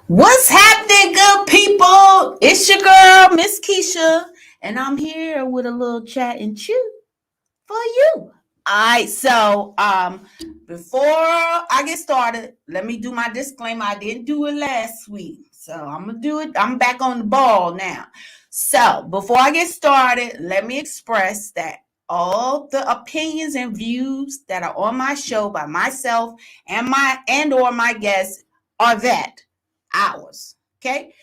What's happening, good people? It's your girl, Ms.Kecia, and I'm here with a little chat and chew for you. All right, so before I get started, let me do my disclaimer. I didn't do it last week, so I'm gonna do it. I'm back on the ball now. So before I get started, let me express that all the opinions and views that are on my show by myself and or my guests are that ours. Okay,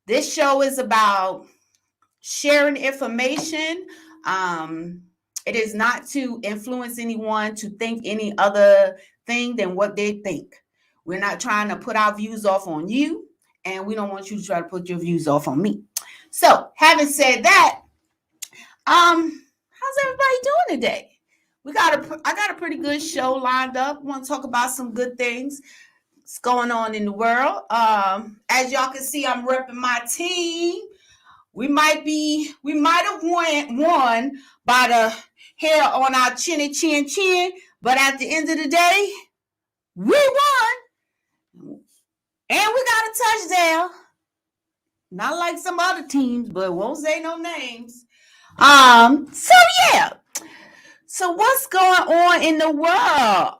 this show is about sharing information. Um, it is not to influence anyone to think any other thing than what they think. We're not trying to put our views off on you, and we don't want you to try to put your views off on me. So, having said that, how's everybody doing today? I got a pretty good show lined up. I want to talk about some good things that's going on in the world. As y'all can see, I'm repping my team. We might have won by the hair on our chinny chin, but at the end of the day, we won and we got a touchdown. Not like some other teams, but won't say no names. So yeah. So what's going on in the world?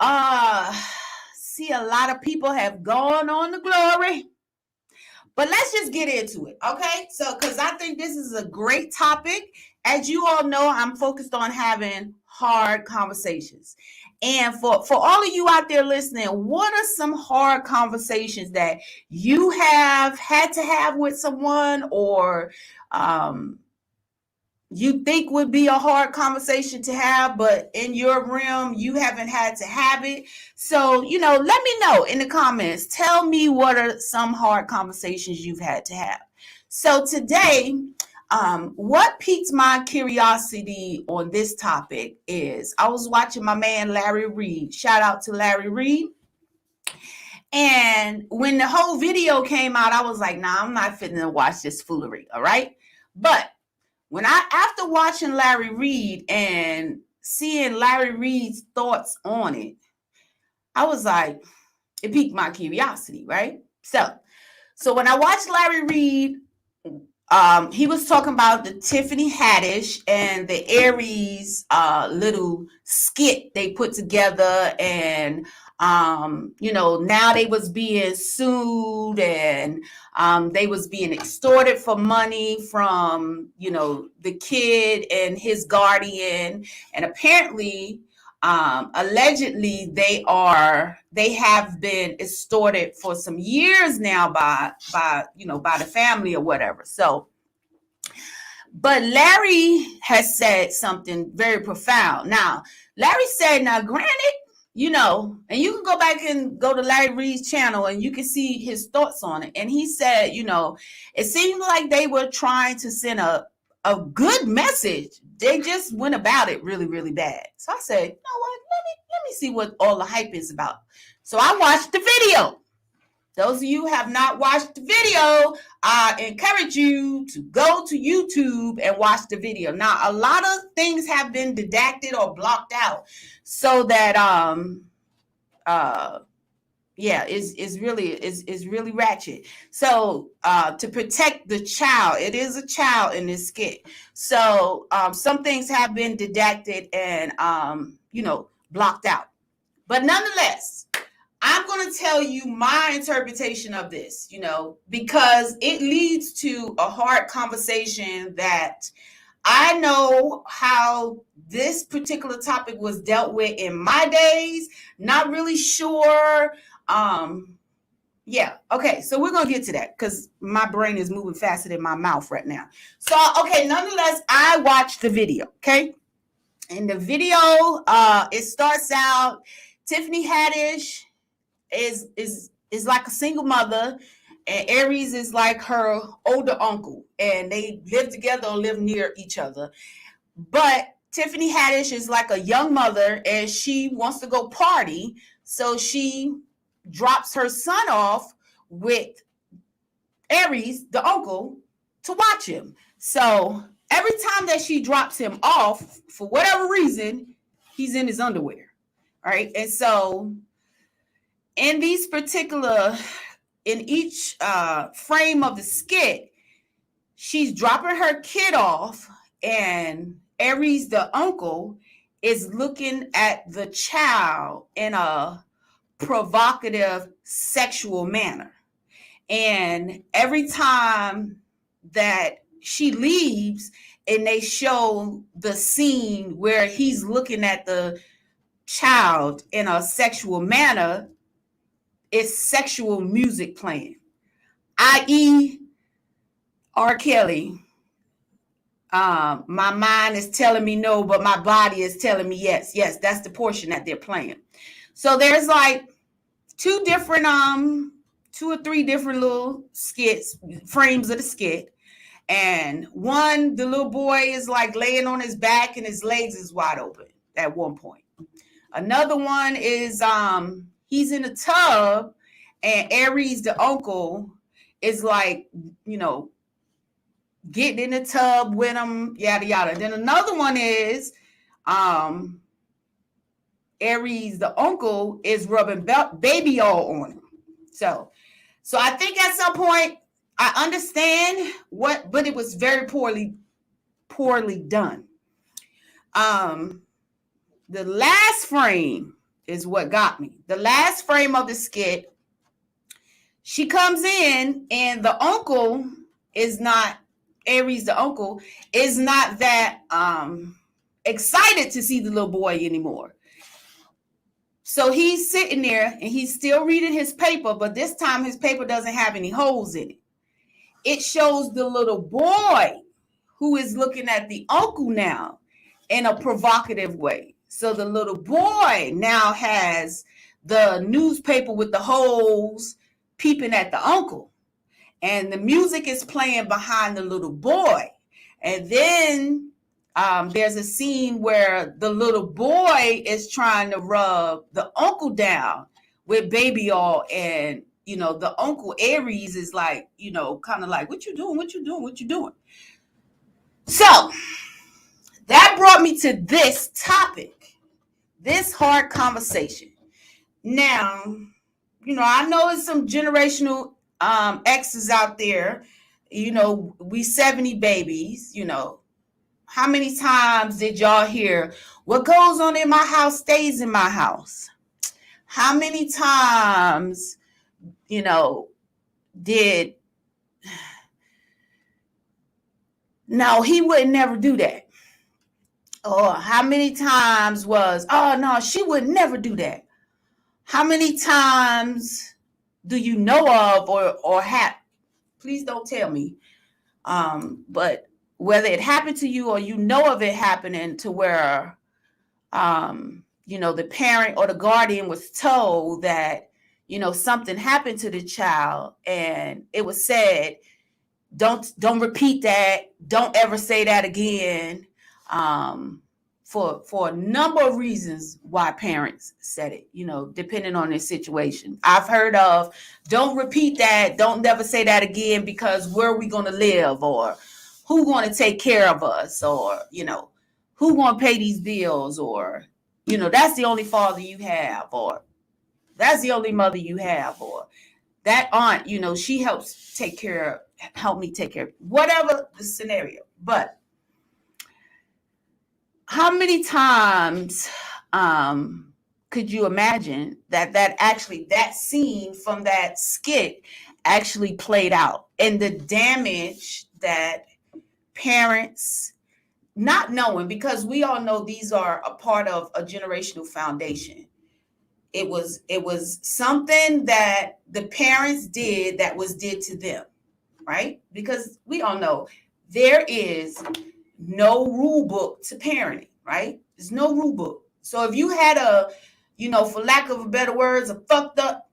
See, a lot of people have gone on the glory. But let's just get into it, okay? So, because I think this is a great topic. As you all know, I'm focused on having hard conversations. And for all of you out there listening, what are some hard conversations that you have had to have with someone, or you think would be a hard conversation to have, but in your realm, you haven't had to have it? So, let me know in the comments. Tell me what are some hard conversations you've had to have. So today, what piqued my curiosity on this topic is I was watching my man Larry Reed. Shout out to Larry Reed. And when the whole video came out, I was like, nah, I'm not fitting to watch this foolery. All right. But after watching Larry Reed and seeing Larry Reed's thoughts on it, I was like, it piqued my curiosity, right? So when I watched Larry Reed, he was talking about the Tiffany Haddish and the Aries little skit they put together, and now they was being sued, and they was being extorted for money from the kid and his guardian, and apparently allegedly they have been extorted for some years now by the family or whatever. So, but Larry has said something very profound. Now, Larry said, now granted, and you can go back and go to Larry Reed's channel and you can see his thoughts on it. And he said, it seemed like they were trying to send a good message. They just went about it really, really bad. So I said, you know what? Let me see what all the hype is about. So I watched the video. Those of you who have not watched the video, I encourage you to go to YouTube and watch the video. Now, a lot of things have been redacted or blocked out so that is really ratchet. So to protect the child, it is a child in this skit. So some things have been redacted and blocked out. But nonetheless, I'm going to tell you my interpretation of this, because it leads to a hard conversation that I know how this particular topic was dealt with in my days. Not really sure. Okay, so we're going to get to that because my brain is moving faster than my mouth right now. So, okay, nonetheless, I watched the video, okay? In the video, it starts out, Tiffany Haddish is like a single mother, and Aries is like her older uncle, and they live together or live near each other. But Tiffany Haddish is like a young mother, and she wants to go party, so she drops her son off with Aries, the uncle, to watch him. So every time that she drops him off, for whatever reason, he's in his underwear. All right. And so in these particular in each frame of the skit, she's dropping her kid off, and Aries, the uncle, is looking at the child in a provocative sexual manner. And every time that she leaves and they show the scene where he's looking at the child in a sexual manner, it's sexual music playing, i.e., R. Kelly. My mind is telling me no, but my body is telling me yes. Yes, that's the portion that they're playing. So there's like two or three different little skits, frames of the skit. And one, the little boy is like laying on his back and his legs is wide open at one point. Another one is he's in a tub and Aries, the uncle, is like, getting in the tub with him, yada yada. Then another one is Aries, the uncle, is rubbing baby oil on him. So I think at some point I understand but it was very poorly done. The last frame is what got me. The last frame of the skit, she comes in and the uncle is not, Aries, the uncle, is not that excited to see the little boy anymore. So he's sitting there and he's still reading his paper, but this time his paper doesn't have any holes in it. It shows the little boy who is looking at the uncle now in a provocative way. So the little boy now has the newspaper with the holes peeping at the uncle. And the music is playing behind the little boy. And then there's a scene where the little boy is trying to rub the uncle down with baby oil. And, the uncle Aries is like, kind of like, what you doing? What you doing? What you doing? So that brought me to this topic, this hard conversation. Now, I know there's some generational exes out there. We 70 babies, How many times did y'all hear, what goes on in my house stays in my house? How many times, did, no, he would never do that. Or how many times was, oh, no, she would never do that. How many times do you know of or have? Please don't tell me. But whether it happened to you or you know of it happening to where, the parent or the guardian was told that, something happened to the child and it was said, don't repeat that. Don't ever say that again. For a number of reasons why parents said it, depending on their situation. I've heard of, don't repeat that. Don't never say that again, because where are we going to live, or who going to take care of us, or, who going to pay these bills, or, that's the only father you have, or that's the only mother you have, or that aunt, she help me take care of whatever the scenario. But how many times could you imagine that scene from that skit actually played out, and the damage that parents, not knowing, because we all know these are a part of a generational foundation. It was something that the parents did that was did to them, right? Because we all know there is no rule book to parenting, right? There's no rule book. So if you had a, for lack of a better words, a fucked up,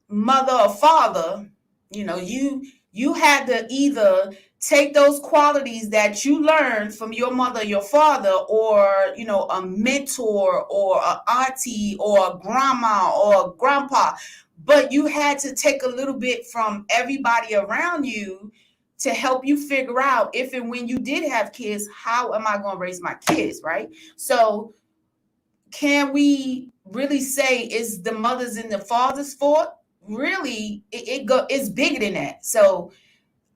mother or father, you had to either take those qualities that you learned from your mother, your father, or, a mentor or an auntie or a grandma or a grandpa, but you had to take a little bit from everybody around you to help you figure out if and when you did have kids, how am I going to raise my kids, right? So can we really say is the mother's and the father's fault? really it's bigger than that. So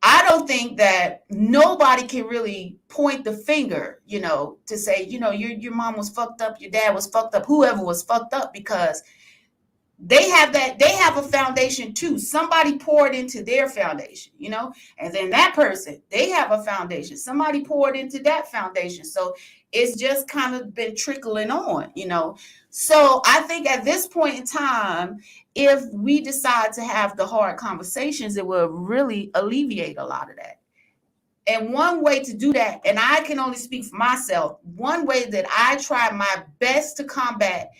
I don't think that nobody can really point the finger, to say, your mom was fucked up, your dad was fucked up, whoever was fucked up, because they have a foundation too. Somebody poured into their foundation, and then that person, they have a foundation. Somebody poured into that foundation. So it's just kind of been trickling on, So I think at this point in time, if we decide to have the hard conversations, it will really alleviate a lot of that. And one way to do that, and I can only speak for myself, one way that I try my best to combat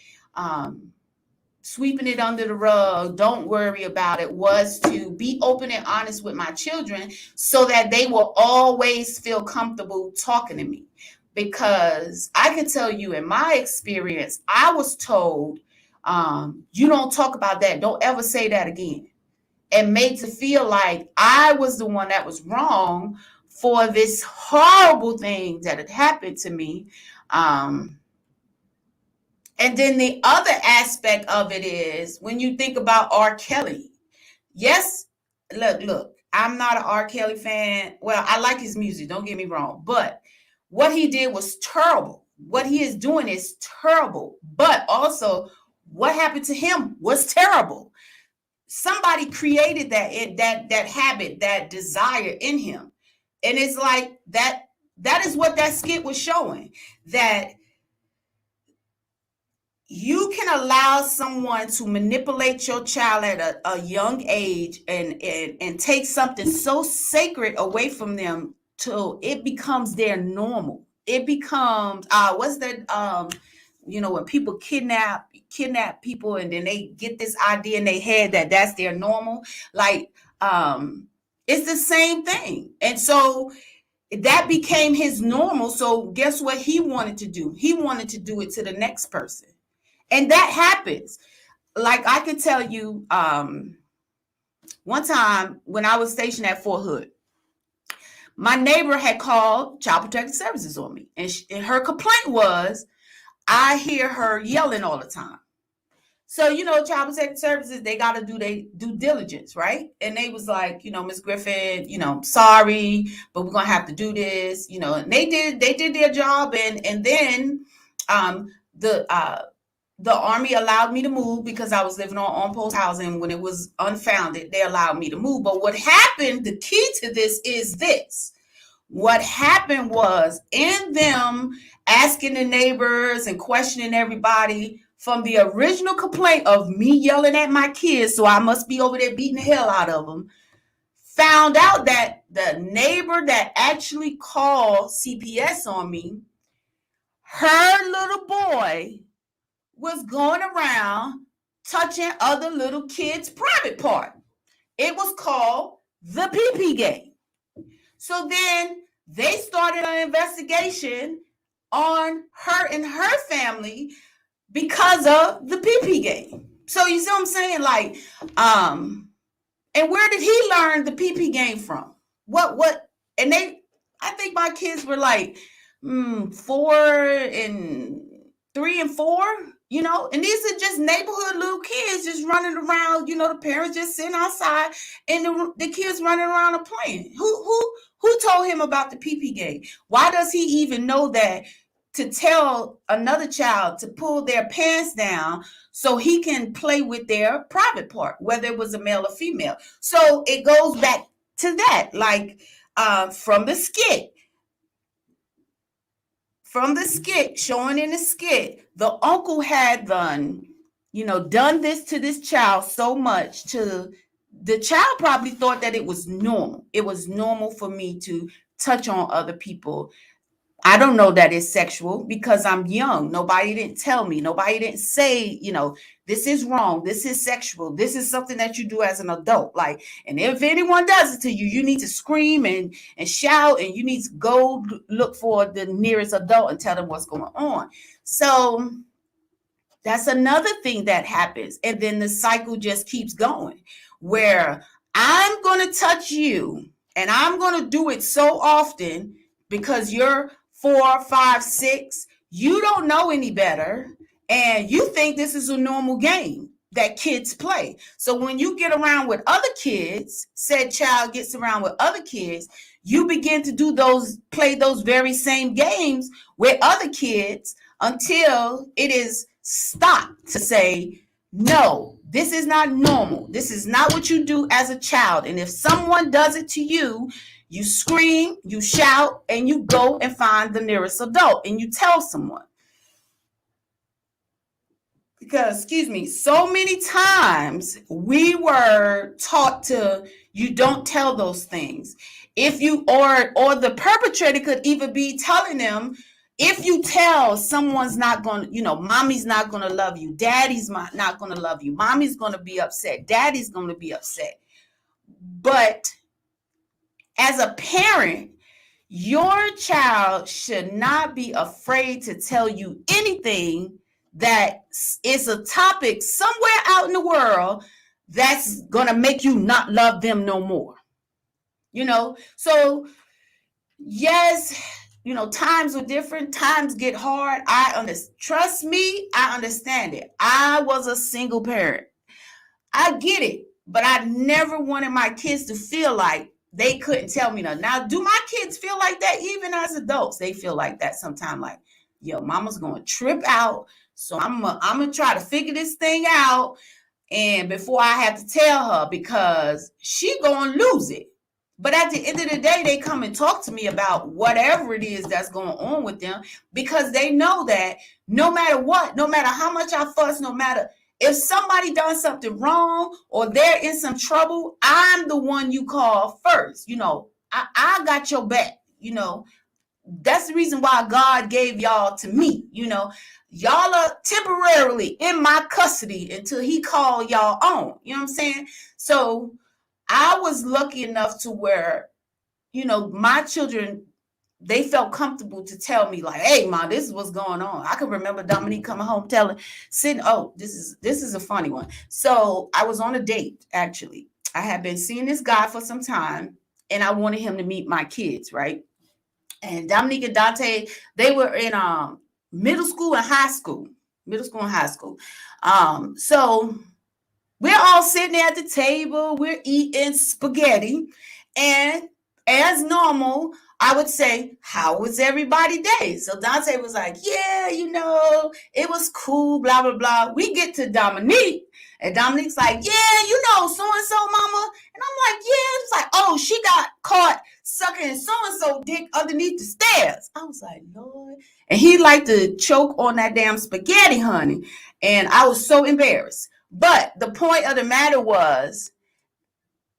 sweeping it under the rug, don't worry about it, was to be open and honest with my children so that they will always feel comfortable talking to me. Because I can tell you, in my experience, I was told, you don't talk about that. Don't ever say that again. And made to feel like I was the one that was wrong for this horrible thing that had happened to me. And then the other aspect of it is when you think about R. Kelly. Yes, look, I'm not an R. Kelly fan. Well, I like his music, don't get me wrong. But what he did was terrible. What he is doing is terrible. But also, what happened to him was terrible. Somebody created that habit, that desire in him. And it's like that is what that skit was showing, that you can allow someone to manipulate your child at a young age and take something so sacred away from them till it becomes their normal. It becomes what's that when people kidnap people and then they get this idea in their head that that's their normal. Like it's the same thing. And so that became his normal. So guess what he wanted to do? He wanted to do it to the next person. And that happens. Like I could tell you, one time when I was stationed at Fort Hood, my neighbor had called Child Protective Services on me. And her complaint was, I hear her yelling all the time. So, Child Protective Services, they got to do their due diligence, right? And they was like, Ms. Griffin, sorry, but we're going to have to do this, and they did their job. And then the Army allowed me to move because I was living on post housing when it was unfounded. They allowed me to move. But what happened, the key to this is this. What happened was, in them asking the neighbors and questioning everybody, from the original complaint of me yelling at my kids, so I must be over there beating the hell out of them, found out that the neighbor that actually called CPS on me, her little boy was going around touching other little kids' private part. It was called the PP game. So then they started an investigation on her and her family because of the PP game. So you see what I'm saying? Like, and where did he learn the PP game from? What? And I think my kids were like 4 and 3 and 4, and these are just neighborhood little kids just running around, the parents just sitting outside and the kids running around and playing. Who told him about the PP game? Why does he even know that? To tell another child to pull their pants down so he can play with their private part, whether it was a male or female. So it goes back to that, like from the skit, showing in the skit, the uncle had done this to this child so much, to the child probably thought that it was normal. It was normal for me to touch on other people. I don't know that it's sexual because I'm young. Nobody didn't tell me. Nobody didn't say, this is wrong. This is sexual. This is something that you do as an adult. Like, and if anyone does it to you, you need to scream and shout, and you need to go look for the nearest adult and tell them what's going on. So that's another thing that happens. And then the cycle just keeps going, where I'm going to touch you and I'm going to do it so often because you're 4, 5, 6, you don't know any better, and you think this is a normal game. that kids play. So when you get around with other kids, said child gets around with other kids, you begin to play those very same games with other kids until it is stopped to say, no, this is not normal. This is not what you do as a child. And if someone does it to you, you scream, you shout, and you go and find the nearest adult and you tell someone. Because, excuse me, so many times we were taught to, you don't tell those things. If you, or the perpetrator could even be telling them, if you tell, someone's not going to, mommy's not going to love you, daddy's not going to love you, mommy's going to be upset, daddy's going to be upset. But as a parent, your child should not be afraid to tell you anything that is a topic somewhere out in the world that's going to make you not love them no more. So yes, times are different. Times get hard. Trust me, I understand it. I was a single parent. I get it, but I never wanted my kids to feel like they couldn't tell me nothing. Now, do my kids feel like that? Even as adults, they feel like that sometimes. Like, yo, mama's going to trip out. So I'm going to try to figure this thing out. And before I have to tell her, because she going to lose it. But at the end of the day, they come and talk to me about whatever it is that's going on with them, because they know that no matter what, no matter how much I fuss, no matter if somebody done something wrong or they're in some trouble, I'm the one you call first. I got your back. That's the reason why God gave y'all to me. Y'all are temporarily in my custody until he call y'all on. You know what I'm saying? So I was lucky enough to where, my children, they felt comfortable to tell me, like, hey, Ma, this is what's going on. I can remember Dominique coming home this is a funny one. So I was on a date, actually. I had been seeing this guy for some time, and I wanted him to meet my kids, right? And Dominique and Dante, they were in middle school and high school. So we're all sitting there at the table. We're eating spaghetti. And as normal, I would say, how was everybody's day? So Dante was like, yeah, it was cool, blah, blah, blah. We get to Dominique. And Dominique's like, yeah, so-and-so, mama. And I'm like, yeah. It's like, oh, she got caught sucking so-and-so dick underneath the stairs. I was like, Lord. And he liked to choke on that damn spaghetti, honey. And I was so embarrassed. But the point of the matter was,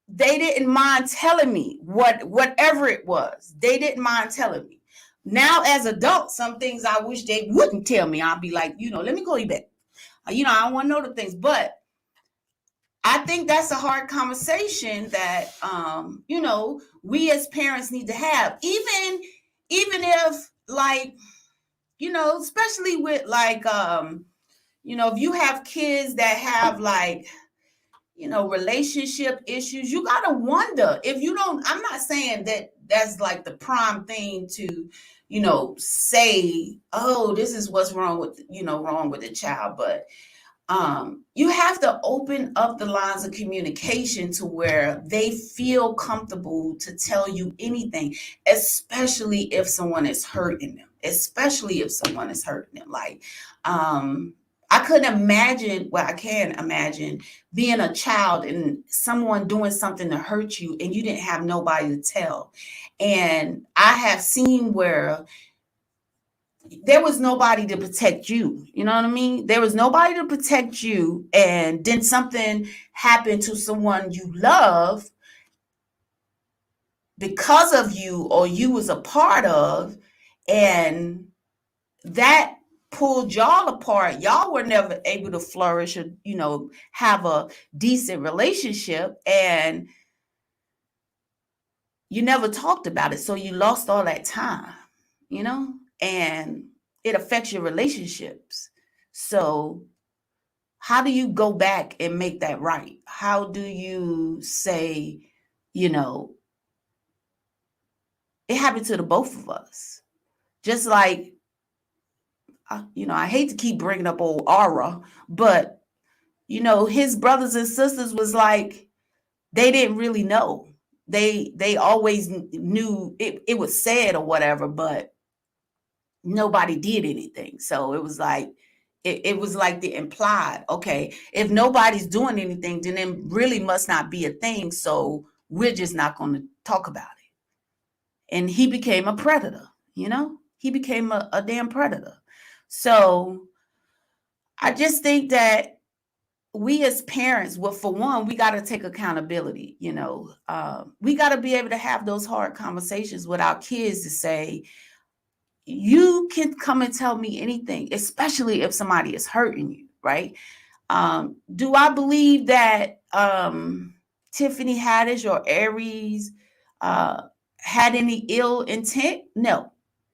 they didn't mind telling me whatever it was. They didn't mind telling me. Now, as adults, some things I wish they wouldn't tell me. I'll be like, let me call you back. I don't want to know the things. But I think that's a hard conversation that, we as parents need to have. Even if, like, especially with, like, if you have kids that have, like, relationship issues, you got to wonder if you don't. I'm not saying that that's like the prime thing to, say, oh, this is what's wrong with the child. But you have to open up the lines of communication to where they feel comfortable to tell you anything, especially if someone is hurting them. Like, I couldn't imagine, I can imagine being a child and someone doing something to hurt you and you didn't have nobody to tell. And I have seen where there was nobody to protect you. You know what I mean? There was nobody to protect you. And then something happened to someone you love because of you, or you was a part of, and that pulled y'all apart. Y'all were never able to flourish or, have a decent relationship, and you never talked about it. So you lost all that time, and it affects your relationships. So how do you go back and make that right? How do you say, it happened to the both of us? Just like, I hate to keep bringing up old Aura, but, his brothers and sisters was like, they didn't really know. They always knew it was said or whatever, but nobody did anything. So it was like, it was like the implied, okay, if nobody's doing anything, then it really must not be a thing. So we're just not going to talk about it. And he became a predator, he became a damn predator. So I just think that we as parents, well, for one, we got to take accountability. We got to be able to have those hard conversations with our kids to say, you can come and tell me anything, especially if somebody is hurting you, right? Do I believe that Tiffany Haddish or Aries had any ill intent? No.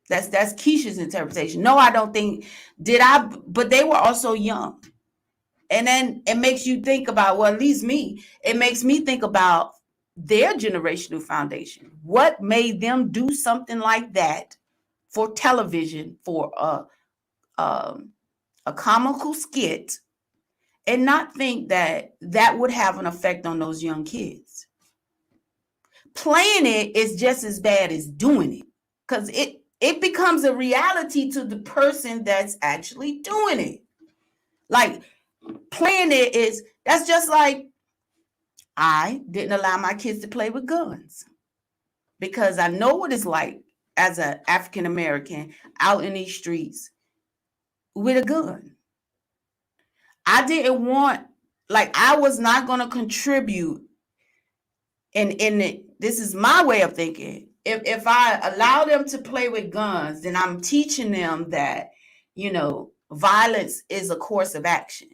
That's Kecia's interpretation. No, I don't think. But they were also young. And then it makes you think about, well, at least me, it makes me think about their generational foundation. What made them do something like that for television, for a comical skit, and not think that that would have an effect on those young kids? Playing it is just as bad as doing it, because it becomes a reality to the person that's actually doing it. Like, playing it that's just like, I didn't allow my kids to play with guns because I know what it's like as an African American out in these streets with a gun. I didn't want, I was not going to contribute. And this is my way of thinking. If I allow them to play with guns, then I'm teaching them that, violence is a course of action,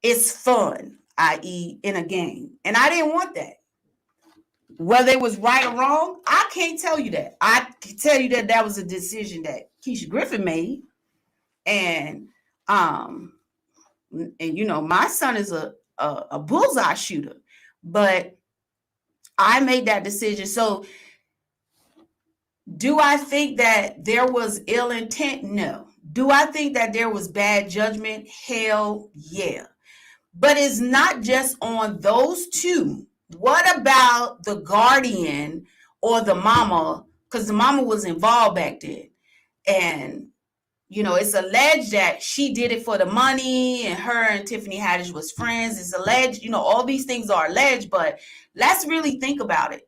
it's fun, i.e. in a game. And I didn't want that. Whether it was right or wrong, I can't tell you that. I can tell you that was a decision that Kecia Griffin made. And my son is a bullseye shooter, but I made that decision. So do I think that there was ill intent? No. Do I think that there was bad judgment? Hell yeah. But it's not just on those two. What about the guardian or the mama? Because the mama was involved back then. And, it's alleged that she did it for the money, and her and Tiffany Haddish was friends. It's alleged, all these things are alleged, but let's really think about it.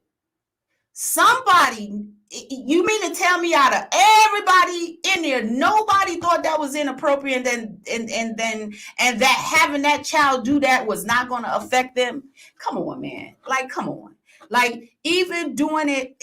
Somebody, you mean to tell me out of everybody in there, nobody thought that was inappropriate, and that having that child do that was not going to affect them? Come on, man. Come on. Even doing it,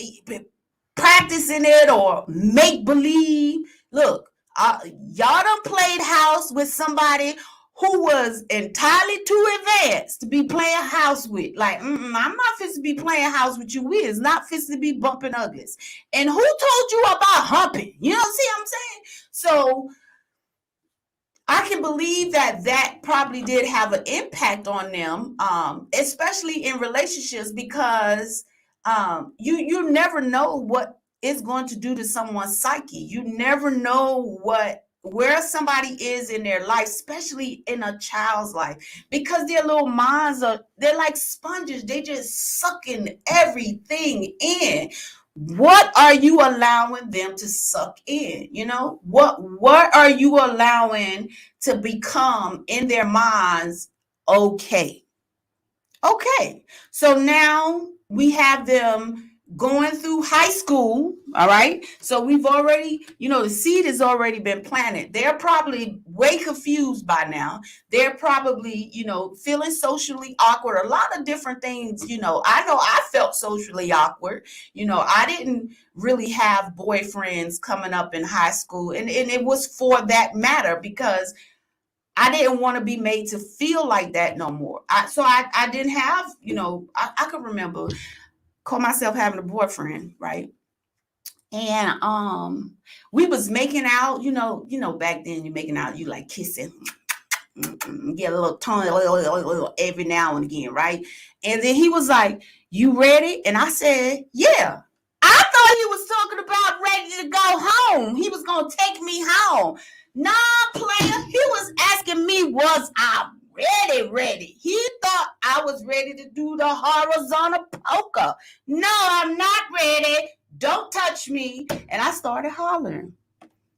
practicing it, or make believe. Look, y'all done played house with somebody who was entirely too advanced to be playing house with. I'm not fit to be playing house with you. We is not fit to be bumping uglies. And who told you about humping? See what I'm saying? So I can believe that probably did have an impact on them, especially in relationships, because you never know what it's going to do to someone's psyche. You never know where somebody is in their life, especially in a child's life, because their little minds they're like sponges. They just sucking everything in. What are you allowing them to suck in? What are you allowing to become in their minds? Okay. So now we have them going through high school. All right. So we've already, the seed has already been planted. They're probably way confused by now. They're probably, feeling socially awkward. A lot of different things. I know I felt socially awkward. I didn't really have boyfriends coming up in high school. And it was for that matter, because I didn't want to be made to feel like that no more. I didn't have, I could remember call myself having a boyfriend, right? And we was making out, back then you making out, you like kissing, get a little tongue every now and again, right? And then he was like, "You ready?" And I said, "Yeah." I thought he was talking about ready to go home. He was gonna take me home. Nah, player. He was asking me, was I ready? He thought I was ready to do the horizontal poker. No, I'm not ready. Don't touch me. And I started hollering.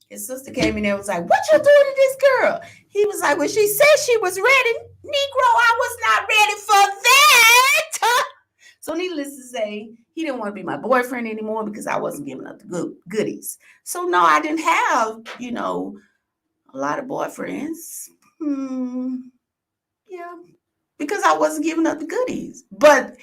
His sister came in there and was like, what you doing to this girl? He was like, well, she said she was ready. Negro, I was not ready for that. So needless to say, he didn't want to be my boyfriend anymore because I wasn't giving up the goodies. So no, I didn't have, a lot of boyfriends. Yeah, because I wasn't giving up the goodies. But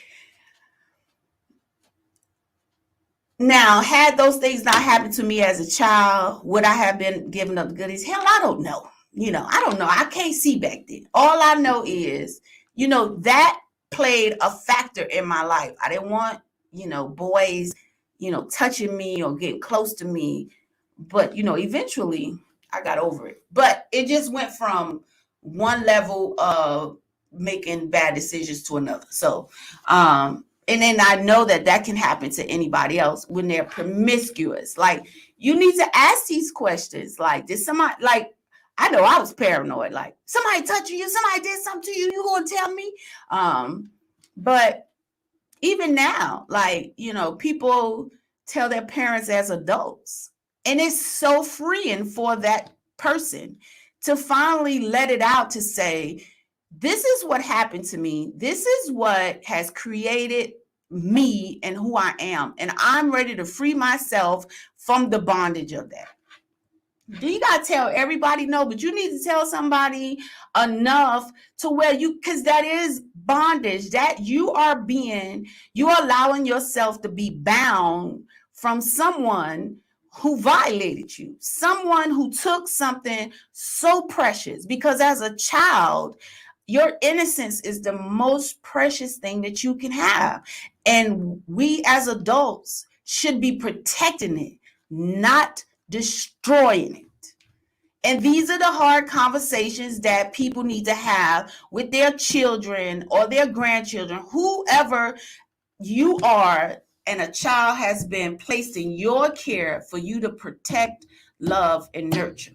now, had those things not happened to me as a child, would I have been giving up the goodies? Hell, I don't know. I don't know. I can't see back then. All I know is, that played a factor in my life. I didn't want, boys, touching me or getting close to me. But, eventually I got over it. But it just went from one level of making bad decisions to another. So, and then I know that can happen to anybody else when they're promiscuous. Like, you need to ask these questions. Like, did somebody, like, I know I was paranoid. Like, somebody touching you, somebody did something to you, you gonna tell me? But even now, like, people tell their parents as adults. And it's so freeing for that person to finally let it out, to say, this is what happened to me. This is what has created me and who I am. And I'm ready to free myself from the bondage of that. Do you got to tell everybody? No, but you need to tell somebody enough to where because that is bondage, that you're allowing yourself to be bound from someone who violated you, someone who took something so precious. Because as a child, your innocence is the most precious thing that you can have. And we as adults should be protecting it, not destroying it. And these are the hard conversations that people need to have with their children or their grandchildren, whoever you are, and a child has been placed in your care for you to protect, love, and nurture.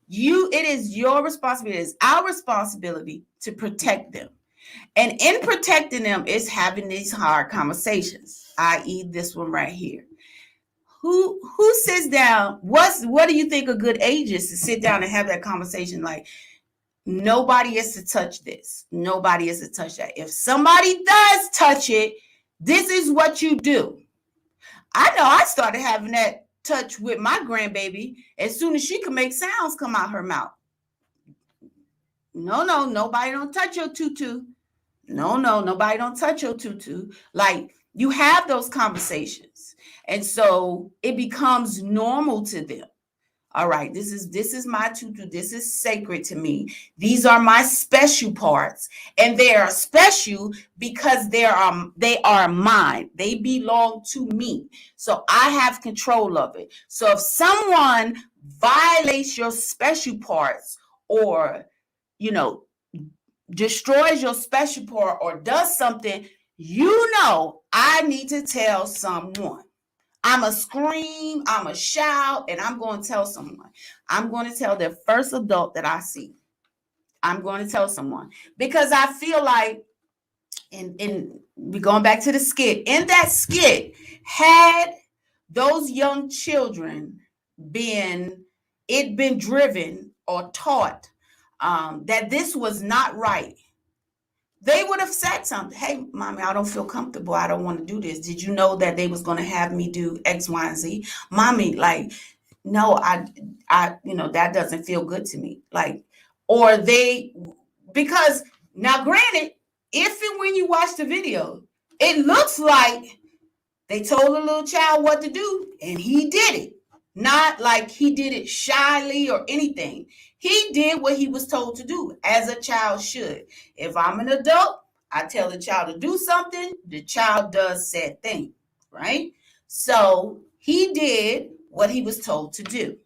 It is your responsibility, it is our responsibility to protect them. And in protecting them is having these hard conversations, i.e. this one right here. Who sits down? What do you think a good age is to sit down and have that conversation? Like, nobody is to touch this. Nobody is to touch that. If somebody does touch it, this is what you do. I know I started having that touch with my grandbaby as soon as she could make sounds come out her mouth. No, nobody don't touch your tutu. No, nobody don't touch your tutu. Like, you have those conversations. And so it becomes normal to them. All right, this is my tutu. This is sacred to me. These are my special parts, and they are special because they are mine. They belong to me. So I have control of it. So if someone violates your special parts, or destroys your special part, or does something, I need to tell someone. I'm a scream, I'm a shout, and I'm going to tell someone. I'm going to tell the first adult that I see. I'm going to tell someone, because I feel like, and we're going back to the skit. In that skit, had those young children been driven or taught that this was not right, they would have said something. Hey, mommy, I don't feel comfortable. I don't want to do this. Did you know that they was going to have me do X, Y, and Z? Mommy, like, no, I, that doesn't feel good to me. Like, or because now, granted, if and when you watch the video, it looks like they told a little child what to do and he did it. Not like he did it shyly or anything. He did what he was told to do, as a child should. If I'm an adult, I tell the child to do something, the child does said thing, right? So he did what he was told to do,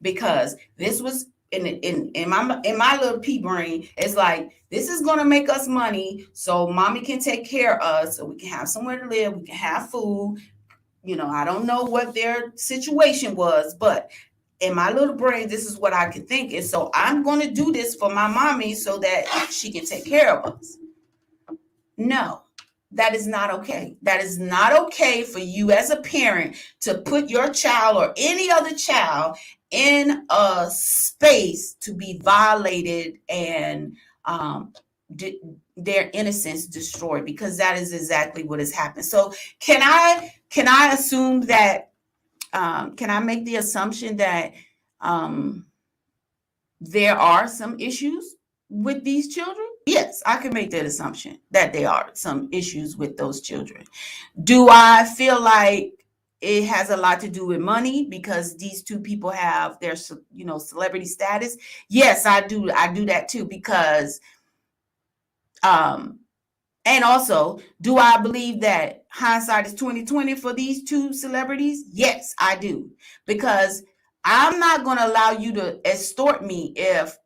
because this was in my little pea brain. It's like, this is going to make us money so mommy can take care of us, so we can have somewhere to live, we can have food. I don't know what their situation was, but in my little brain, this is what I can think. And so I'm going to do this for my mommy so that she can take care of us. No, that is not okay. That is not okay for you as a parent to put your child or any other child in a space to be violated and their innocence destroyed, because that is exactly what has happened. So can I assume that can I make the assumption that there are some issues with these children? Yes, I can make that assumption that there are some issues with those children. Do I feel like it has a lot to do with money because these two people have their, celebrity status? Yes, I do. I do that too, because and also, do I believe that hindsight is 2020 for these two celebrities? Yes, I do. Because I'm not going to allow you to extort me if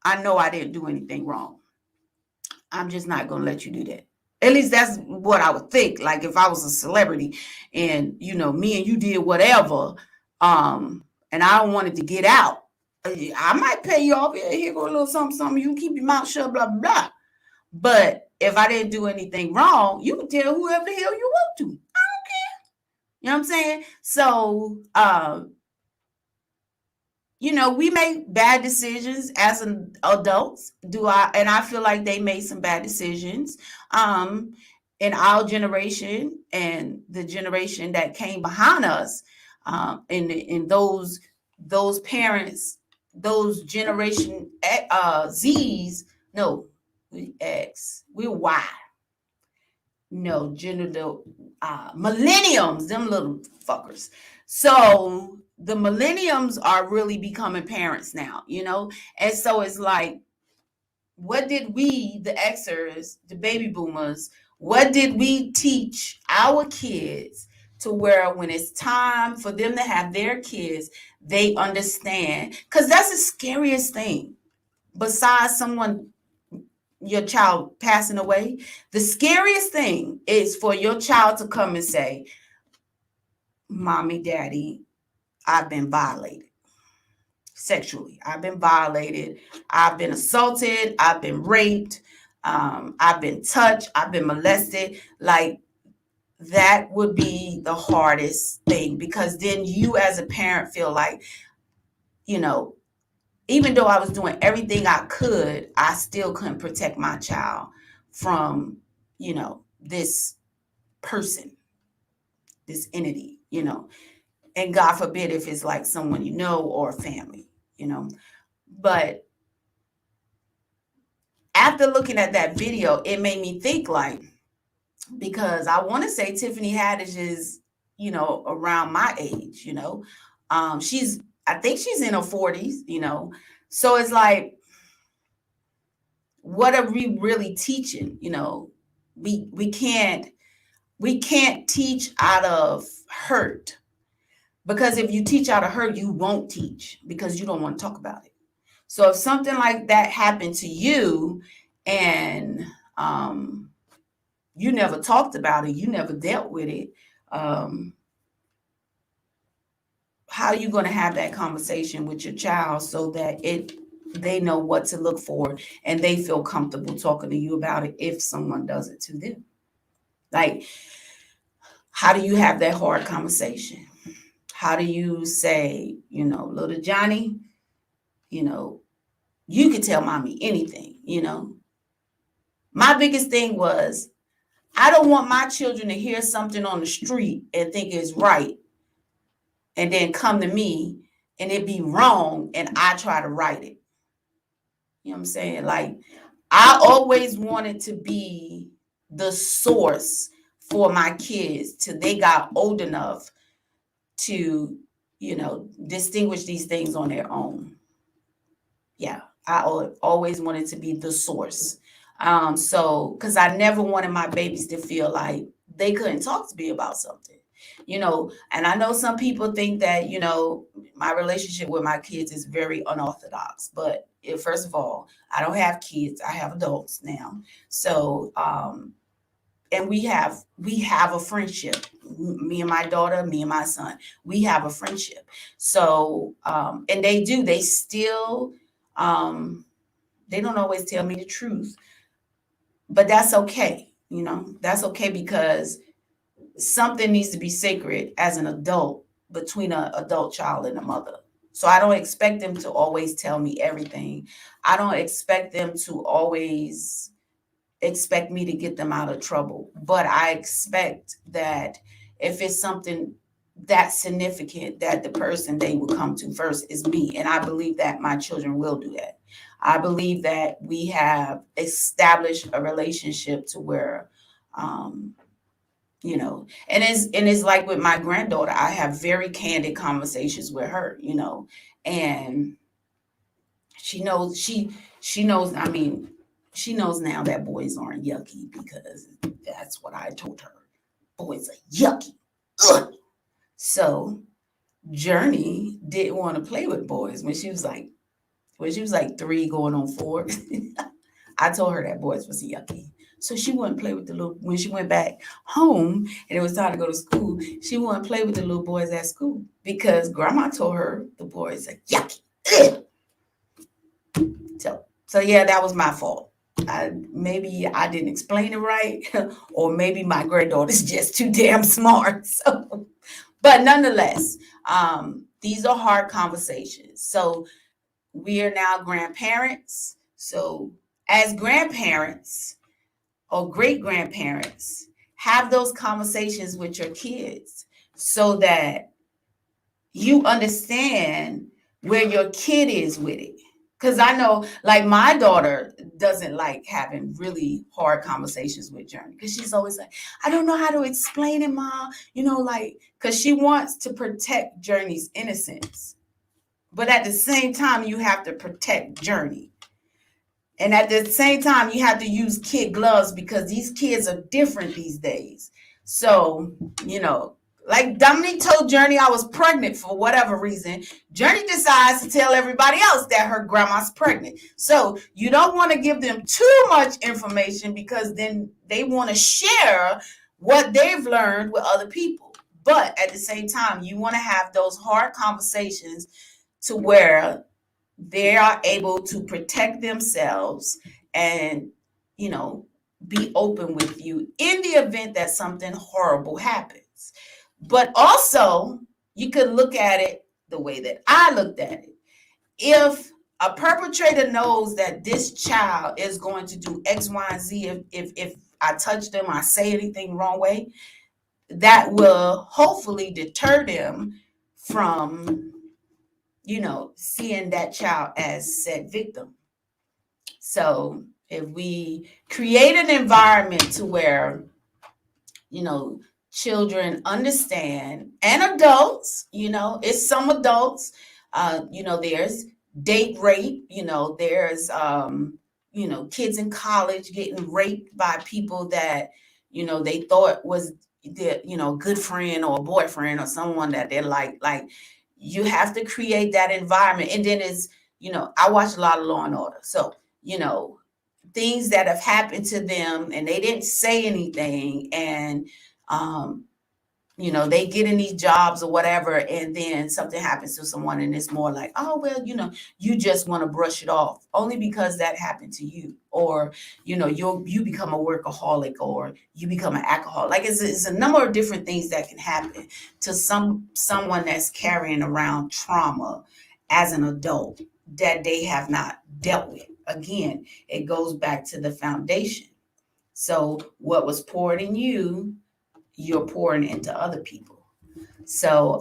I know I didn't do anything wrong. I'm just not going to let you do that. At least that's what I would think. Like if I was a celebrity and, me and you did whatever, and I don't want it to get out, I might pay you off. Here go a little something, something. You keep your mouth shut, blah, blah, blah. But if I didn't do anything wrong, you can tell whoever the hell you want to. I don't care. You know what I'm saying? So, we make bad decisions as an adults. And I feel like they made some bad decisions. In our generation and the generation that came behind us, in those parents, those generation Z's, no, we X, we're Y. No, genital millenniums, them little fuckers. So the millenniums are really becoming parents now, and so it's like, what did we, the Xers, the baby boomers, what did we teach our kids to where when it's time for them to have their kids, they understand? Because that's the scariest thing. Besides your child passing away, the scariest thing is for your child to come and say, Mommy, Daddy, I've been violated sexually. I've been violated. I've been assaulted. I've been raped. I've been touched. I've been molested. Like, that would be the hardest thing, because then you as a parent feel like, even though I was doing everything I could, I still couldn't protect my child from, this person, this entity, and God forbid if it's like someone or family, But after looking at that video, it made me think, like, because I want to say Tiffany Haddish is, around my age, I think she's in her 40s, So it's like, what are we really teaching? We can't teach out of hurt, because if you teach out of hurt, you won't teach because you don't want to talk about it. So if something like that happened to you and you never talked about it, you never dealt with it, how are you going to have that conversation with your child so that they know what to look for and they feel comfortable talking to you about it if someone does it to them? Like, how do you have that hard conversation? How do you say, little Johnny, you can tell mommy anything, My biggest thing was, I don't want my children to hear something on the street and think it's right, and then come to me and it be wrong and I try to right it. You know what I'm saying? Like, I always wanted to be the source for my kids till they got old enough to, distinguish these things on their own. Yeah, I always wanted to be the source. So, because I never wanted my babies to feel like they couldn't talk to me about something, and I know some people think that, my relationship with my kids is very unorthodox, but first of all, I don't have kids. I have adults now. So, and we have a friendship. Me and my daughter, me and my son, we have a friendship. So and they still they don't always tell me the truth, but that's okay. That's okay, because something needs to be sacred as an adult between an adult child and a mother. So I don't expect them to always tell me everything. I don't expect them to always expect me to get them out of trouble. But I expect that if it's something that significant, that the person they will come to first is me. And I believe that my children will do that. I believe that we have established a relationship to where and it's like with my granddaughter, I have very candid conversations with her, and she knows, I mean, she knows now that boys aren't yucky, because that's what I told her. Boys are yucky. Ugh. So Journey didn't want to play with boys when she was like 3 going on 4. I told her that boys was yucky. So she wouldn't play with the little, when she went back home and it was time to go to school, she wouldn't play with the little boys at school because grandma told her the boys are yucky. Ugh. So yeah, that was my fault. Maybe I didn't explain it right, or maybe my granddaughter's just too damn smart. So, but nonetheless, these are hard conversations. So we are now grandparents. So as grandparents or great grandparents, have those conversations with your kids so that you understand where your kid is with it. Because I know, like, my daughter doesn't like having really hard conversations with Journey, because she's always like, I don't know how to explain it, Mom. Like, because she wants to protect Journey's innocence. But at the same time, you have to protect Journey. And at the same time, you have to use kid gloves, because these kids are different these days. So, like Dominique told Journey I was pregnant for whatever reason. Journey decides to tell everybody else that her grandma's pregnant. So you don't want to give them too much information, because then they want to share what they've learned with other people. But at the same time, you want to have those hard conversations to where they are able to protect themselves and, be open with you in the event that something horrible happens. But also, you could look at it the way that I looked at it. If a perpetrator knows that this child is going to do X, Y, and Z, if I touch them, I say anything wrong way, that will hopefully deter them from, seeing that child as said victim. So if we create an environment to where, children understand, and adults, it's some adults, there's date rape, there's, kids in college getting raped by people that, they thought was their, good friend or boyfriend or someone that they're like, you have to create that environment. And then it's, I watch a lot of Law and Order. So, things that have happened to them and they didn't say anything, and they get in these jobs or whatever, and then something happens to someone, and it's more like, oh well, you just want to brush it off only because that happened to you, or you become a workaholic, or you become an alcoholic. Like, it's a number of different things that can happen to someone that's carrying around trauma as an adult that they have not dealt with. Again, it goes back to the foundation. So what was poured in you, you're pouring into other people. So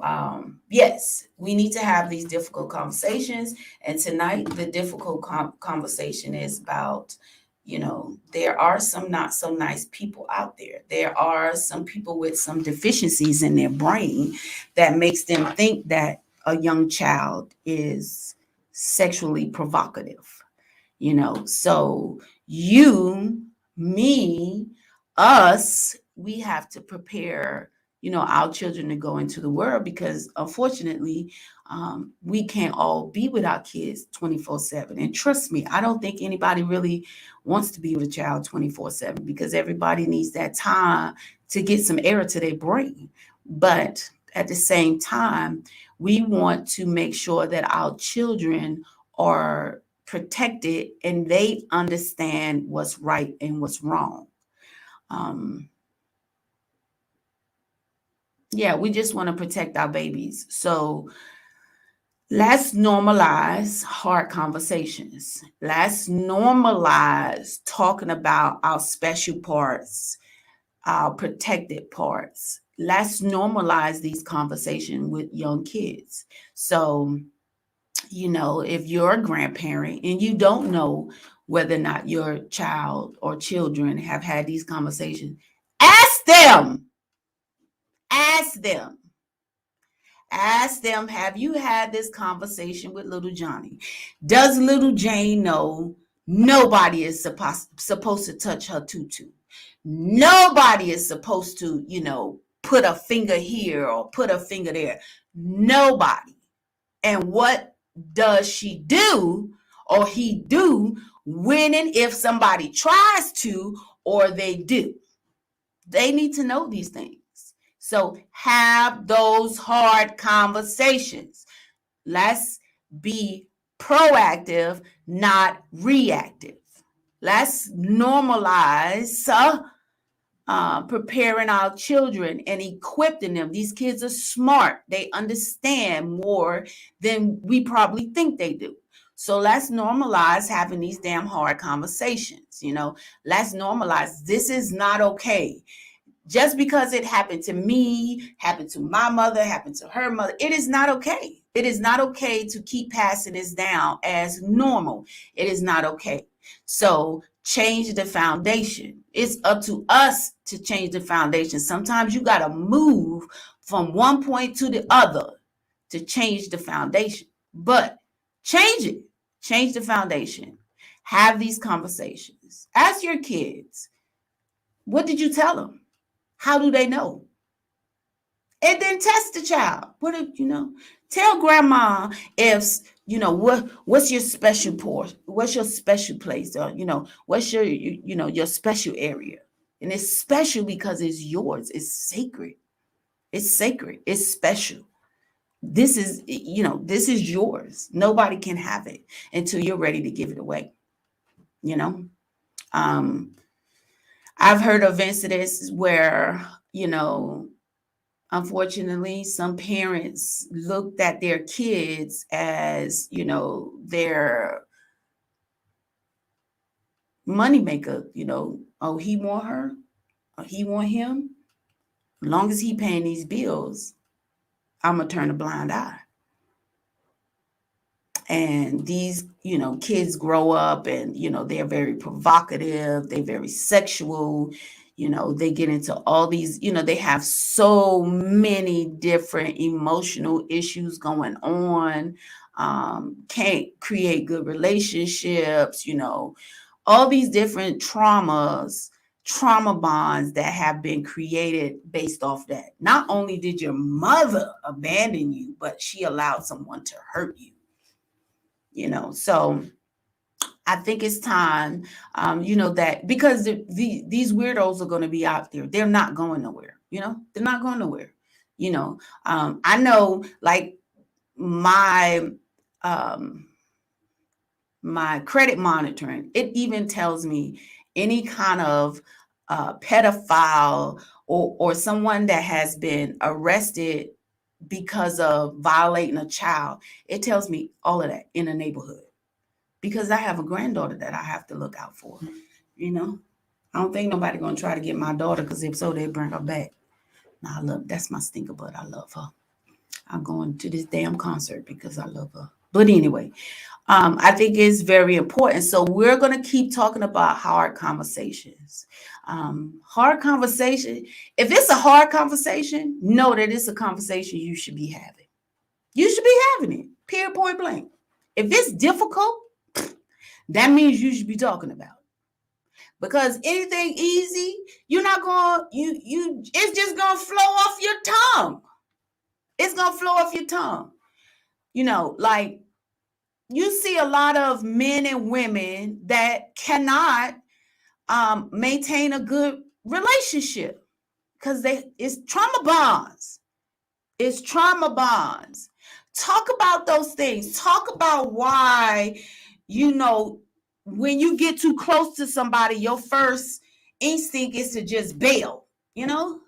yes, we need to have these difficult conversations. And tonight, the difficult conversation is about, there are some not so nice people out there. There are some people with some deficiencies in their brain that makes them think that a young child is sexually provocative. So you, me, us, we have to prepare, our children to go into the world, because unfortunately, we can't all be with our kids 24/7. And trust me, I don't think anybody really wants to be with a child 24/7 because everybody needs that time to get some air to their brain. But at the same time, we want to make sure that our children are protected and they understand what's right and what's wrong. Yeah, we just want to protect our babies. So let's normalize hard conversations. Let's normalize talking about our special parts, our protected parts. Let's normalize these conversations with young kids. So, if you're a grandparent and you don't know whether or not your child or children have had these conversations, ask them. Ask them. Ask them, have you had this conversation with little Johnny? Does little Jane know nobody is supposed to touch her tutu? Nobody is supposed to, put a finger here or put a finger there. Nobody. And what does she do or he do when and if somebody tries to or they do? They need to know these things. So have those hard conversations. Let's be proactive, not reactive. Let's normalize preparing our children and equipping them. These kids are smart. They understand more than we probably think they do. So let's normalize having these damn hard conversations. Let's normalize this is not okay. Just because it happened to me, happened to my mother, happened to her mother, it is not okay. It is not okay to keep passing this down as normal. It is not okay. So change the foundation. It's up to us to change the foundation. Sometimes you got to move from one point to the other to change the foundation. But change it. Change the foundation. Have these conversations. Ask your kids, what did you tell them? How do they know? And then test the child. What if, tell grandma if, what's your special port? What's your special place? Or, what's your special area? And it's special because it's yours. It's sacred. It's sacred. It's special. This is yours. Nobody can have it until you're ready to give it away. I've heard of incidents where, unfortunately, some parents looked at their kids as, their moneymaker, oh, he want her, or he want him. As long as he paying these bills, I'm going to turn a blind eye. And these, kids grow up and, they're very provocative. They're very sexual. They get into all these, they have so many different emotional issues going on. Can't create good relationships, all these different trauma bonds that have been created based off that. Not only did your mother abandon you, but she allowed someone to hurt you. So I think it's time, that because these weirdos are going to be out there. They're not going nowhere. They're not going nowhere. I know, like my credit monitoring, it even tells me any kind of pedophile or someone that has been arrested because of violating a child. It tells me all of that in a neighborhood because I have a granddaughter that I have to look out for. I don't think nobody gonna try to get my daughter, because if so, they bring her back. Now that's my stinker butt. I love her. I'm going to this damn concert because I love her. But anyway, I think it's very important. So we're going to keep talking about hard conversations. Hard conversation. If it's a hard conversation, know that it's a conversation you should be having. You should be having it. Period, point blank. If it's difficult, that means you should be talking about it. Because anything easy, you're not going, it's just going to flow off your tongue. It's going to flow off your tongue. Like you see a lot of men and women that cannot maintain a good relationship because it's trauma bonds. It's trauma bonds. Talk about those things. Talk about why, you know, when you get too close to somebody, your first instinct is to just bail, you know?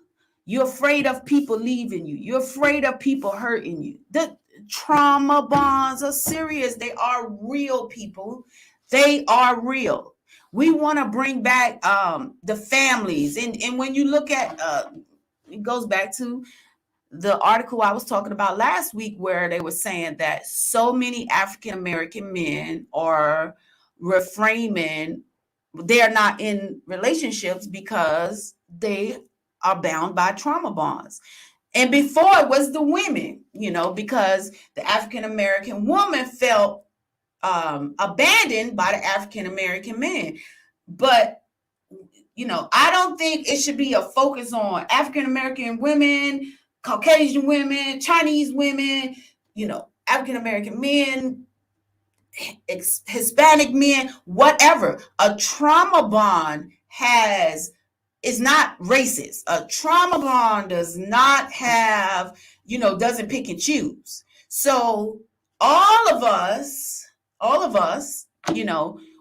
You're afraid of people leaving you. You're afraid of people hurting you. The trauma bonds are serious. They are real, people. They are real. We want to bring back the families. And when you look at it goes back to the article I was talking about last week, where they were saying that so many African American men are reframing, they're not in relationships because they are bound by trauma bonds. And before it was the women, because the African American woman felt abandoned by the African American man. But I don't think it should be a focus on African American women, Caucasian women, Chinese women, African American men, Hispanic men, whatever. A trauma bond is not racist. A trauma bond does not have, doesn't pick and choose. So all of us,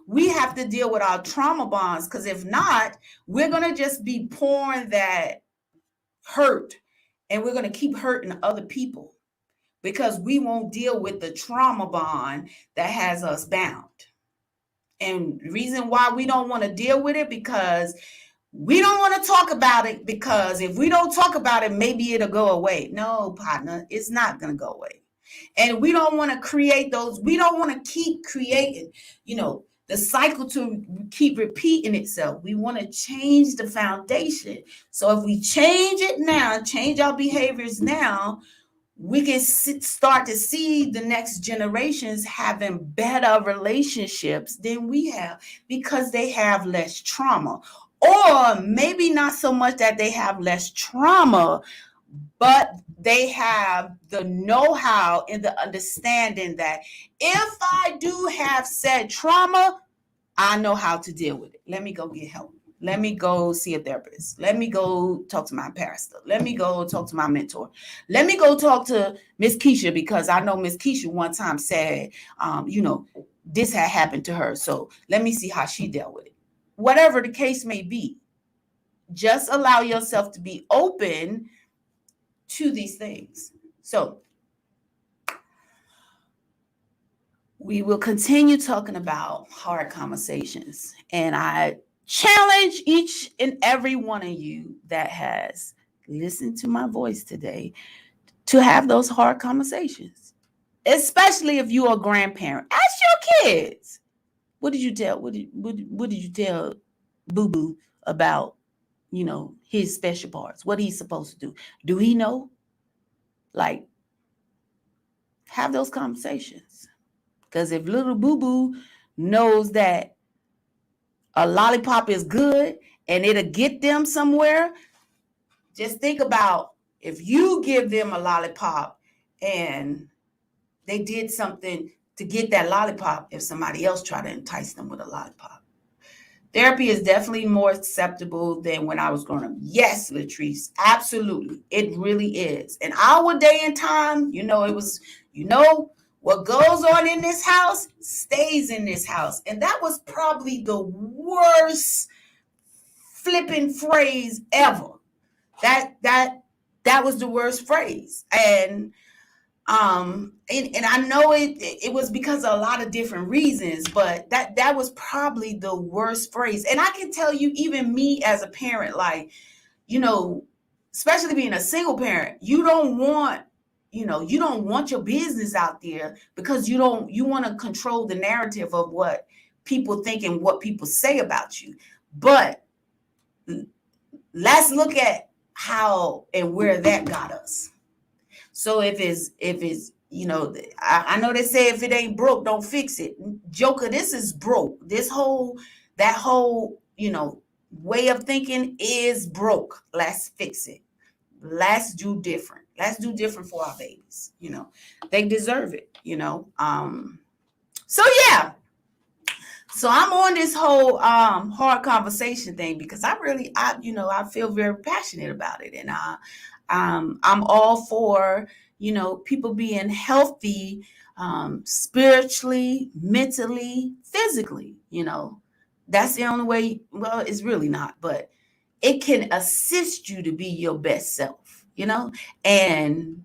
we have to deal with our trauma bonds, because if not, we're going to just be pouring that hurt, and we're going to keep hurting other people because we won't deal with the trauma bond that has us bound. And the reason why we don't want to deal with it, because we don't want to talk about it, because if we don't talk about it, maybe it'll go away. No, partner, it's not going to go away. And we don't want to create those. We don't want to keep creating, the cycle to keep repeating itself. We want to change the foundation. So if we change it now, change our behaviors now, we can start to see the next generations having better relationships than we have, because they have less trauma. Or maybe not so much that they have less trauma, but they have the know-how and the understanding that if I do have said trauma, I know how to deal with it. Let me go get help. Let me go see a therapist. Let me go talk to my pastor. Let me go talk to my mentor. Let me go talk to Ms.Kecia, because I know Ms.Kecia one time said, this had happened to her. So let me see how she dealt with it. Whatever the case may be, just allow yourself to be open to these things. So we will continue talking about hard conversations. And I challenge each and every one of you that has listened to my voice today to have those hard conversations, especially if you're a grandparent. Ask your kids, what did you tell Boo Boo about, his special parts, what he's supposed to do? Do he know? Like, have those conversations. Because if little Boo Boo knows that a lollipop is good and it'll get them somewhere, just think about if you give them a lollipop and they did something to get that lollipop, if somebody else tried to entice them with a lollipop. Therapy is definitely more acceptable than when I was growing up. Yes, Latrice, absolutely. It really is. In our day and time, it was, what goes on in this house stays in this house. And that was probably the worst flipping phrase ever. That was the worst phrase. And I know it was because of a lot of different reasons, but that was probably the worst phrase. And I can tell you, even me as a parent, like, especially being a single parent, you don't want your business out there, because you want to control the narrative of what people think and what people say about you. But let's look at how and where that got us. So if it's I know they say if it ain't broke, don't fix it. Joker, this is broke. That whole way of thinking is broke. Let's fix it. let's do different. Let's do different for our babies. They deserve it. So yeah. So I'm on this whole hard conversation thing because I feel very passionate about it, and I'm all for people being healthy, spiritually, mentally, physically. That's the only way. Well, it's really not, but it can assist you to be your best self. And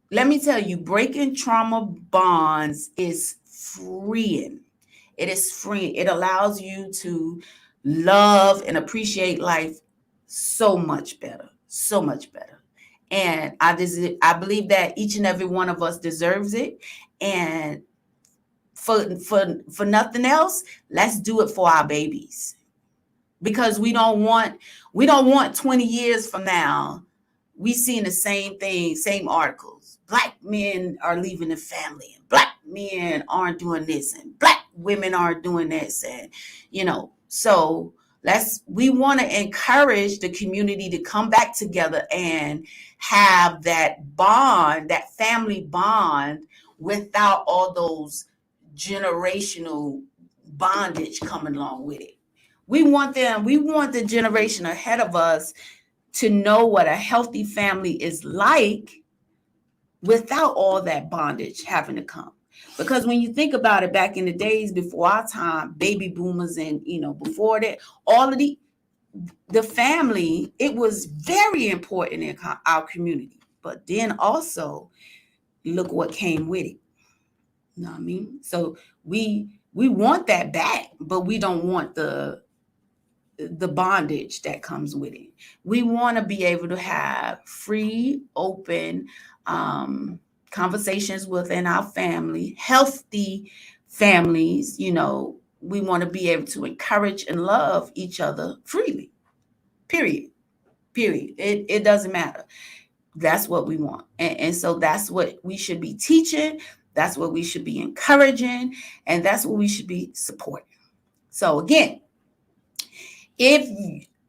let me tell you, breaking trauma bonds is freeing. It is free. It allows you to love and appreciate life so much better, so much better. And I believe that each and every one of us deserves it. And for nothing else, let's do it for our babies, because we don't want 20 years from now we seeing the same thing, same articles. Black men are leaving the family, and black men aren't doing this, and black women aren't doing this, and so we want to encourage the community to come back together and have that bond, that family bond, without all those generational bondage coming along with it. We want the generation ahead of us to know what a healthy family is like without all that bondage having to come. Because when you think about it, back in the days before our time, baby boomers and, before that, all of the family, it was very important in our community. But then also, look what came with it. You know what I mean? So we want that back, but we don't want the bondage that comes with it. We want to be able to have free, open conversations within our family, healthy families. We want to be able to encourage and love each other freely. Period. It doesn't matter. That's what we want. And so that's what we should be teaching. That's what we should be encouraging. And that's what we should be supporting. So again, if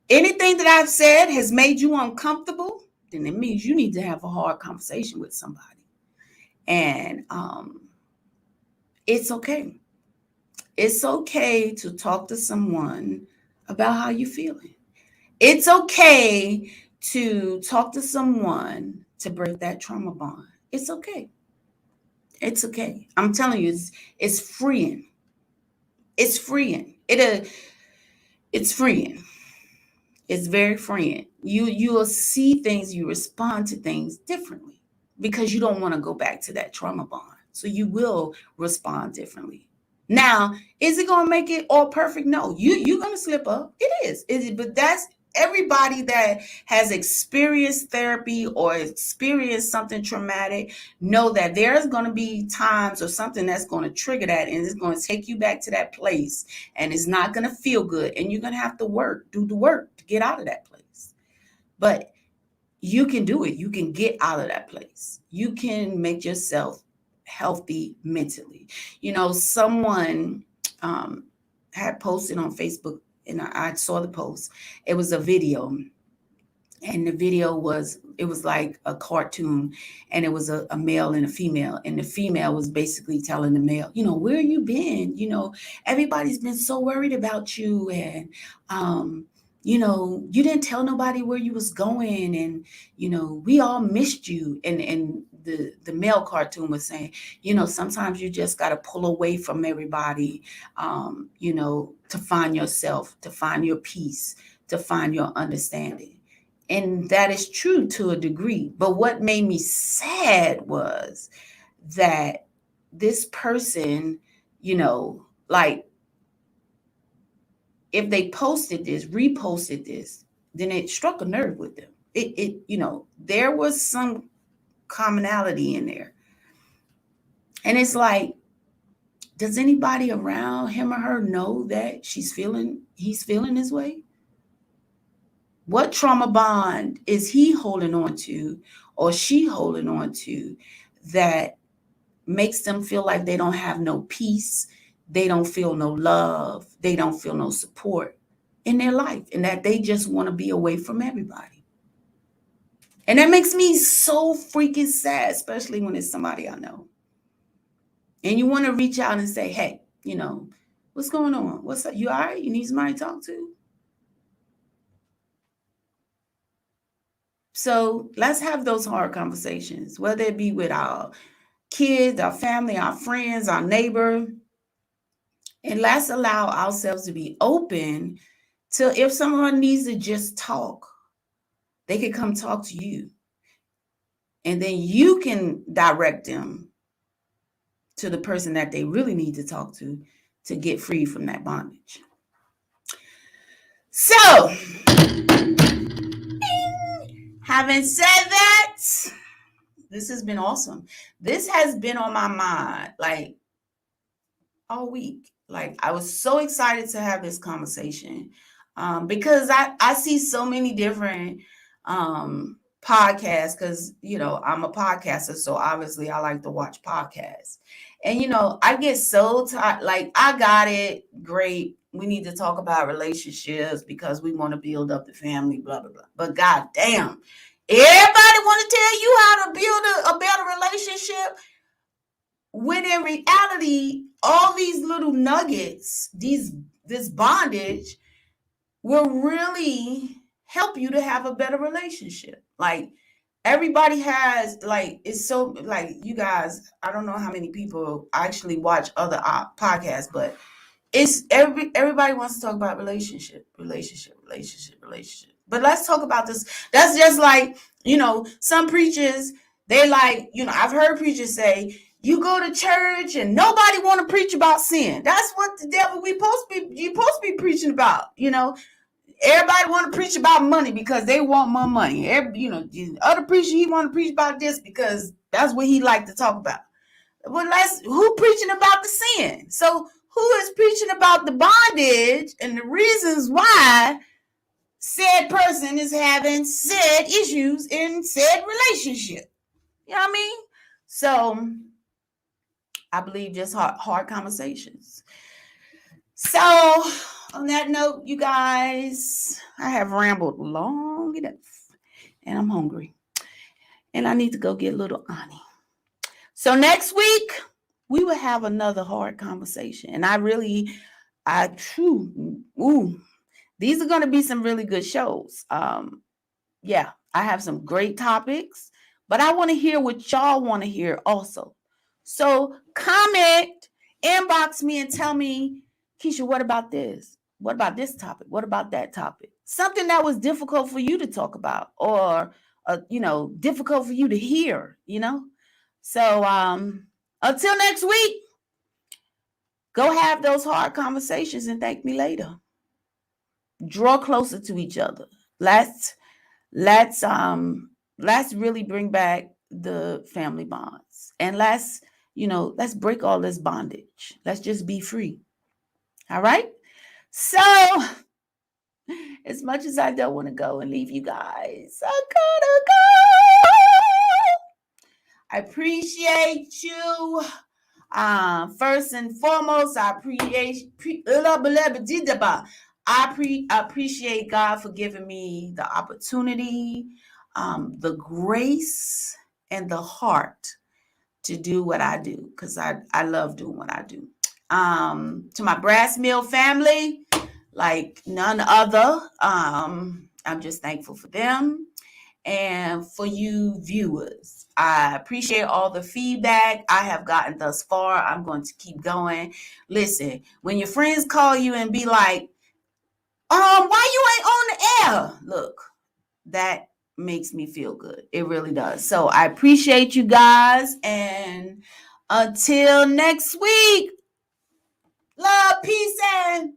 anything that I've said has made you uncomfortable, then it means you need to have a hard conversation with somebody. And it's okay. It's okay to talk to someone about how you're feeling. It's okay to talk to someone to break that trauma bond. It's okay. It's okay. I'm telling you, it's freeing. It's freeing. It's freeing. It's very freeing. You will see things, you respond to things differently because you don't want to go back to that trauma bond. So you will respond differently. Now, is it going to make it all perfect? No, you're going to slip up. It is. But that's everybody that has experienced therapy or experienced something traumatic know that there's going to be times or something that's going to trigger that, and it's going to take you back to that place, and it's not going to feel good, and you're going to have to do the work to get out of that place. But you can do it. You can get out of that place. You can make yourself healthy mentally. Someone had posted on Facebook, and I saw the post. It was a video, and the video was like a cartoon, and it was a male and a female, and the female was basically telling the male, where you been? Everybody's been so worried about you, and you didn't tell nobody where you was going, and we all missed you. And the male cartoon was saying, sometimes you just got to pull away from everybody, to find yourself, to find your peace, to find your understanding. And that is true to a degree. But what made me sad was that this person, like, if they reposted this, then it struck a nerve with them. There was some commonality in there. And it's like, does anybody around him or her know that he's feeling this way? What trauma bond is he holding on to, or she holding on to, that makes them feel like they don't have no peace, they don't feel no love, they don't feel no support in their life, and that they just want to be away from everybody? And that makes me so freaking sad, especially when it's somebody I know. And you want to reach out and say, hey, what's going on? What's up? You all right? You need somebody to talk to? So let's have those hard conversations, whether it be with our kids, our family, our friends, our neighbor. And let's allow ourselves to be open to if someone needs to just talk, they can come talk to you. And then you can direct them to the person that they really need to talk to get free from that bondage. So, having said that, this has been awesome. This has been on my mind like all week. Like, I was so excited to have this conversation because I see so many different podcasts because, I'm a podcaster. So obviously I like to watch podcasts. And, I get so tired. Like, I got it. Great. We need to talk about relationships because we want to build up the family, blah, blah, blah. But God damn, everybody want to tell you how to build a better relationship when in reality, all these little nuggets, this bondage will really help you to have a better relationship. Like everybody has it's so like you guys, I don't know how many people actually watch other podcasts, but it's everybody wants to talk about relationship. But let's talk about this. That's just like, some preachers, they I've heard preachers say, you go to church and nobody want to preach about sin. That's what the devil you supposed to be preaching about. Everybody want to preach about money because they want more money. The other preacher, he want to preach about this because that's what he like to talk about. Well, who preaching about the sin? So who is preaching about the bondage and the reasons why said person is having said issues in said relationship? You know what I mean? So I believe just hard conversations. So on that note, you guys, I have rambled long enough and I'm hungry. And I need to go get a little Ani. So next week, we will have another hard conversation. And these are going to be some really good shows. Yeah, I have some great topics, but I want to hear what y'all want to hear also. So comment, inbox me and tell me, Kecia, what about this? What about this topic? What about that topic? Something that was difficult for you to talk about or, difficult for you to hear, So until next week, go have those hard conversations and thank me later. Draw closer to each other. Let's really bring back the family bonds. And let's break all this bondage. Let's just be free. All right? So as much as I don't want to go and leave you guys, I gotta go. I appreciate you. First and foremost, I appreciate God for giving me the opportunity, the grace, and the heart to do what I do because I love doing what I do. To my Brass Mill family, like none other, I'm just thankful for them. And for you viewers, I appreciate all the feedback I have gotten thus far. I'm going to keep going. Listen, when your friends call you and be like, why you ain't on the air? Look, that makes me feel good. It really does. So I appreciate you guys. And until next week, love, peace, and